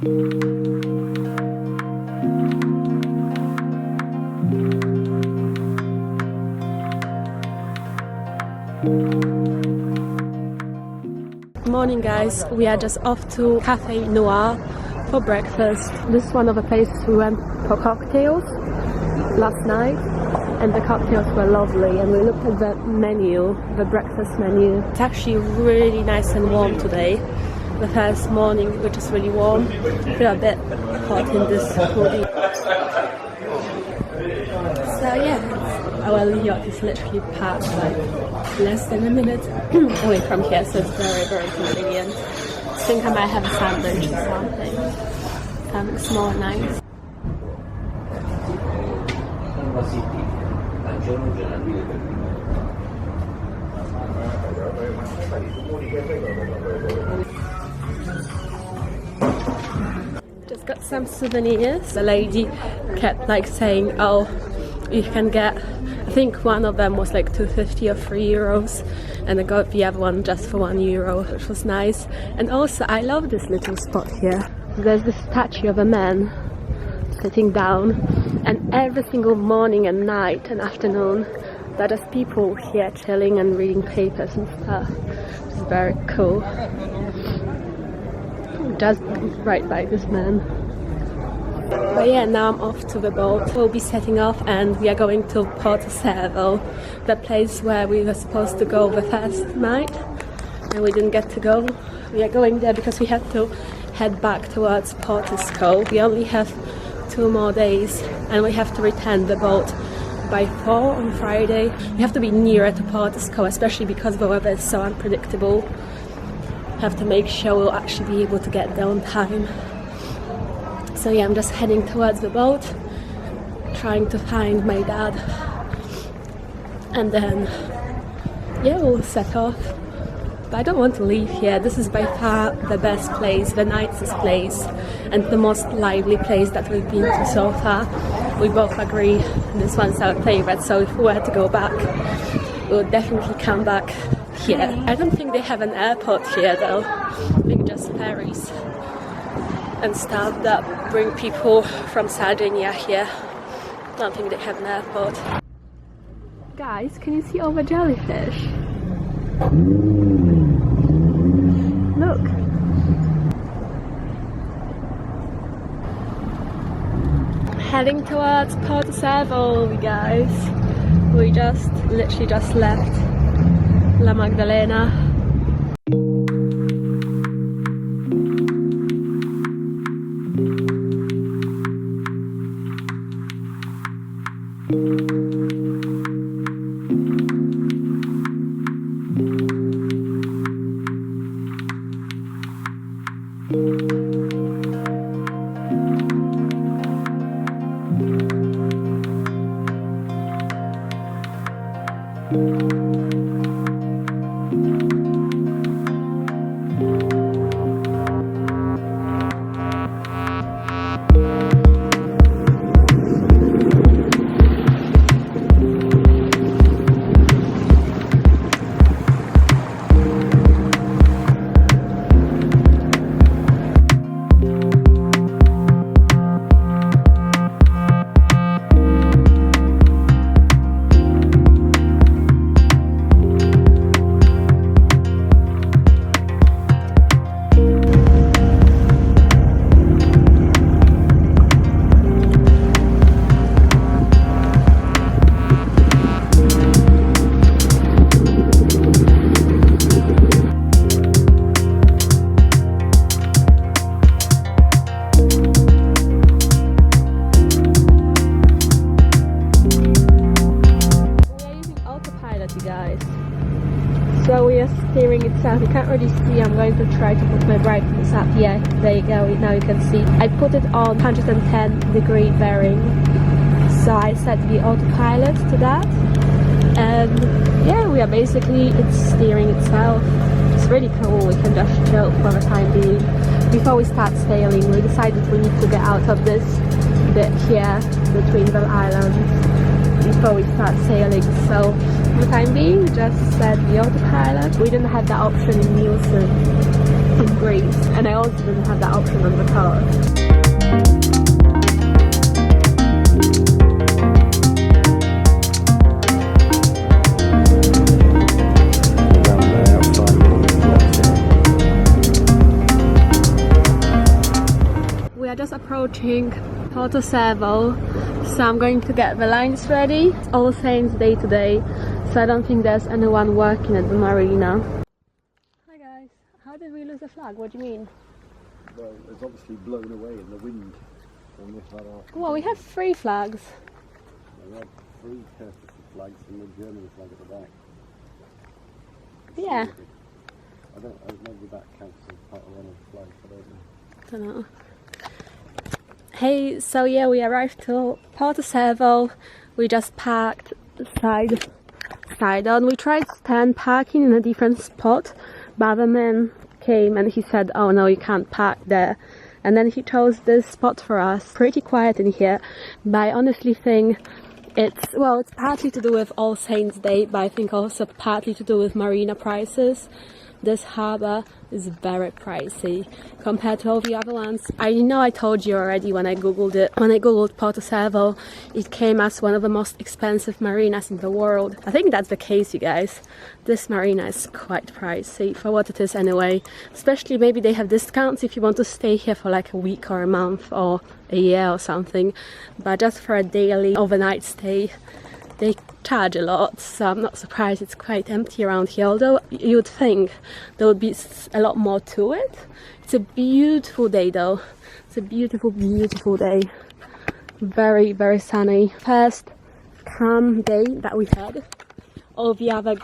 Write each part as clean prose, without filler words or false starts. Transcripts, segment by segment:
Morning guys, we are just off to Cafe Noir for breakfast. This is one of the places we went for cocktails last night, and the cocktails were lovely, and we looked at the menu, the breakfast menu. It's actually really nice and warm today. The first morning, which is really warm. I feel a bit hot in this hoodie. So yeah, our yacht is literally packed like less than a minute away from here, so it's very, very convenient. I think I might have a sandwich or something. Something small and nice. Just got some souvenirs. The lady kept like saying, oh, you can get, I think one of them was like €2.50 or €3, and I got the other one just for €1, which was nice. And also I love this little spot here. There's this statue of a man sitting down, and every single morning and night and afternoon there are just people here chilling and reading papers and stuff. It's very cool. Just right by this man. But yeah, now I'm off to the boat. We'll be setting off and we are going to Porto Cervo, the place where we were supposed to go the first night and we didn't get to go. We are going there because we have to head back towards Portisco. We only have 2 more days and we have to return the boat by 4 on Friday. We have to be nearer to Portisco, especially because the weather is so unpredictable. Have to make sure we'll actually be able to get there on time. So yeah, I'm just heading towards the boat, trying to find my dad, and then yeah, we'll set off. But I don't want to leave here. This is by far the best place, the nicest place, and the most lively place that we've been to so far. We both agree this one's our favorite, so if we were to go back, we would definitely come back here. I don't think they have an airport here though. I think just ferries and stuff that bring people from Sardinia here. I don't think they have an airport. Guys, can you see all the jellyfish? Look. Heading towards Porto Cervo, guys. We literally just left La Maddalena. So we are steering it south. You can't really see. I'm going to try to put my brightness up. Yeah, there you go. Now you can see. I put it on 110-degree bearing. So I set the autopilot to that. And yeah, we are basically, it's steering itself. It's really cool. We can just chill for the time being. Before we start sailing, we decided we need to get out of this bit here between the islands before we start sailing. So for the time being, just set the autopilot. We didn't have that option in Nielsen in Greece, drinks, and I also didn't have that option on the card. We are just approaching Porto Cervo, so I'm going to get the lines ready. It's All Saints Day today, so I don't think there's anyone working at the marina. Hi guys, how did we lose the flag? What do you mean? Well, it's obviously blown away in the wind. Well, we have 3 flags. We have 3 courtesy flags and the German flag at the back. Yeah. I don't know, maybe that counts as part of one of the flags, I don't know. Don't know. Hey, so yeah, we arrived to Porto Cervo. We just parked side on. We tried to stand parking in a different spot, but the man came and he said, oh no, you can't park there. And then he chose this spot for us. Pretty quiet in here, but I honestly think it's partly to do with All Saints Day, but I think also partly to do with marina prices. This harbour is very pricey compared to all the other ones. I know I told you already when I googled it. When I googled Porto Cervo, it came as one of the most expensive marinas in the world. I think that's the case, you guys. This marina is quite pricey for what it is anyway. Especially maybe they have discounts if you want to stay here for like a week or a month or a year or something. But just for a daily overnight stay, they charge a lot, so I'm not surprised it's quite empty around here, although you would think there would be a lot more to it. It's a beautiful day though. It's a beautiful, beautiful day. Very, very sunny. First calm day that we had. All the other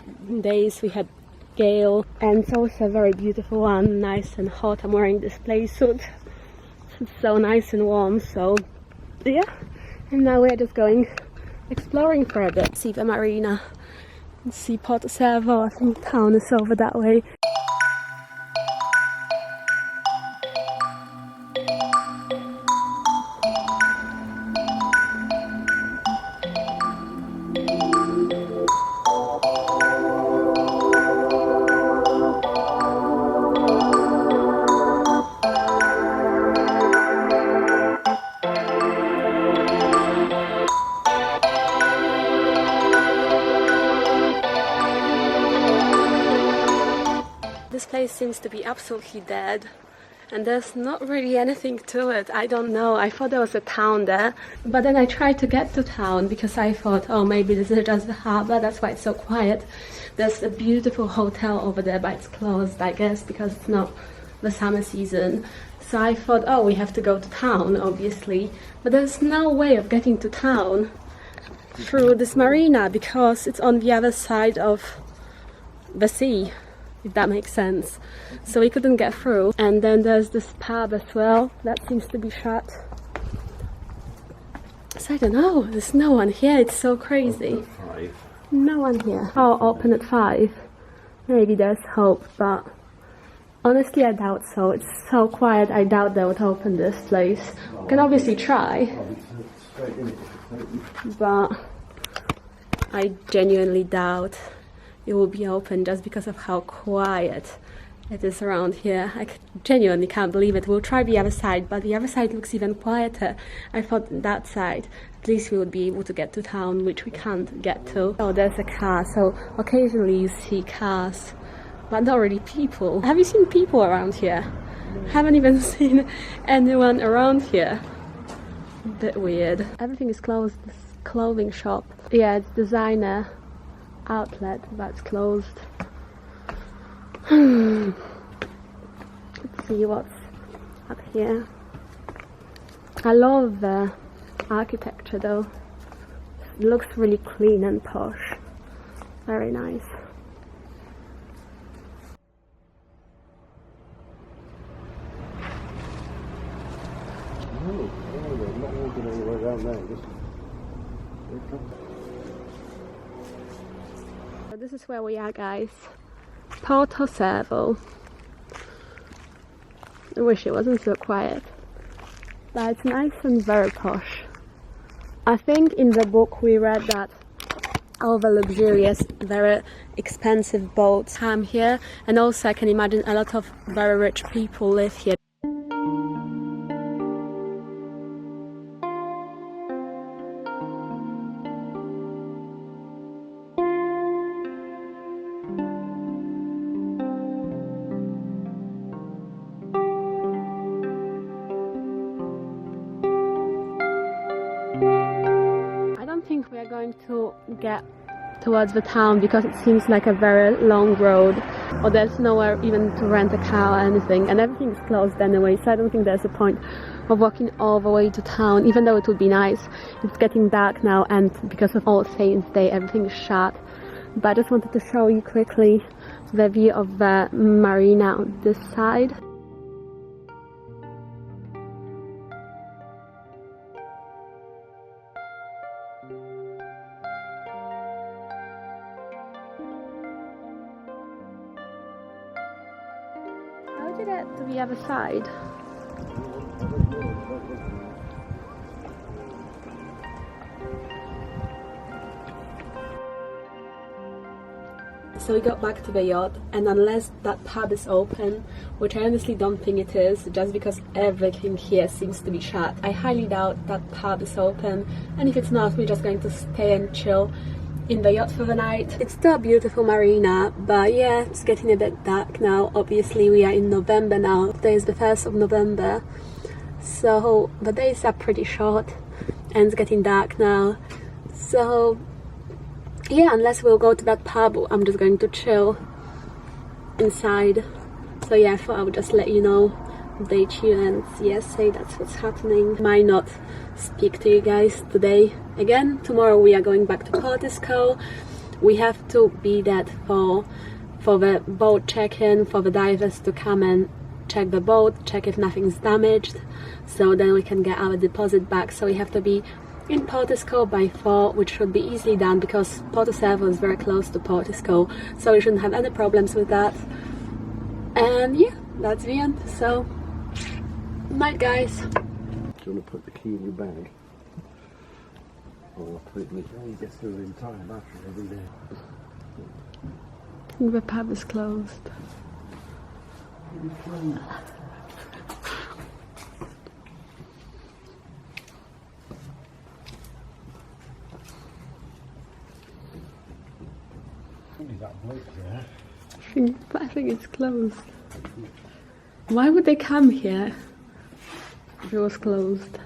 days we had gale, and it's also a very beautiful one, nice and hot. I'm wearing this play suit. It's so nice and warm, so yeah. And now we're just going exploring for a bit, see the marina and see Porto Cervo. I think town is over that way. This place seems to be absolutely dead, and there's not really anything to it. I don't know. I thought there was a town there, but then I tried to get to town because I thought, oh, maybe this is just the harbour, that's why it's so quiet. There's a beautiful hotel over there, but it's closed, I guess, because it's not the summer season. So I thought, oh, we have to go to town, obviously, but there's no way of getting to town through this marina because it's on the other side of the sea, if that makes sense. So we couldn't get through. And then there's this pub as well that seems to be shut. So I don't know, there's no one here. It's so crazy. No one here. Oh, open at 5. Maybe there's hope, but honestly I doubt so. It's so quiet, I doubt they would open this place. We can obviously try, but I genuinely doubt it will be open just because of how quiet it is around here. I genuinely can't believe it. We'll try the other side, but the other side looks even quieter. I thought that side, at least we would be able to get to town, which we can't get to. Oh, there's a car, so occasionally you see cars, but not really people. Have you seen people around here? Haven't even seen anyone around here. A bit weird. Everything is closed. This clothing shop. Yeah, it's designer outlet, that's closed. Let's see what's up here. I love the architecture though. It looks really clean and posh. Very nice. Oh, I'm not walking all the way around there. So this is where we are, guys. Porto Cervo. I wish it wasn't so quiet, but it's nice and very posh. I think in the book we read that over luxurious, very expensive boats come here, and also I can imagine a lot of very rich people live here. We are going to get towards the town because it seems like a very long road, or there's nowhere even to rent a car or anything, and everything's closed anyway, so I don't think there's a point of walking all the way to town, even though it would be nice. It's getting dark now, and because of All Saints Day everything is shut, but I just wanted to show you quickly the view of the marina on this side. How did I get to the other side? So we got back to the yacht, and unless that pub is open, which I honestly don't think it is, just because everything here seems to be shut, I highly doubt that pub is open, and if it's not, we're just going to stay and chill in the yacht for the night. It's still a beautiful marina, but yeah, it's getting a bit dark now. Obviously we are in November now. Today is the 1st of November, so the days are pretty short and it's getting dark now. So yeah, unless we'll go to that pub, I'm just going to chill inside. So yeah, I thought I would just let you know, update you, and yes, say that's what's happening. Might not speak to you guys today again. Tomorrow we are going back to Portisco. We have to be there for the boat check-in, for the divers to come and check the boat, check if nothing's damaged, so then we can get our deposit back. So we have to be in Portisco by 4, which should be easily done because Porto Cervo is very close to Portisco, so we shouldn't have any problems with that. And yeah, that's the end. So night, guys. Do you want to put the key in your bag? Or put it in the bag? You get through the entire battery every day. The pub is closed. I think it's closed. Why would they come here if it was closed?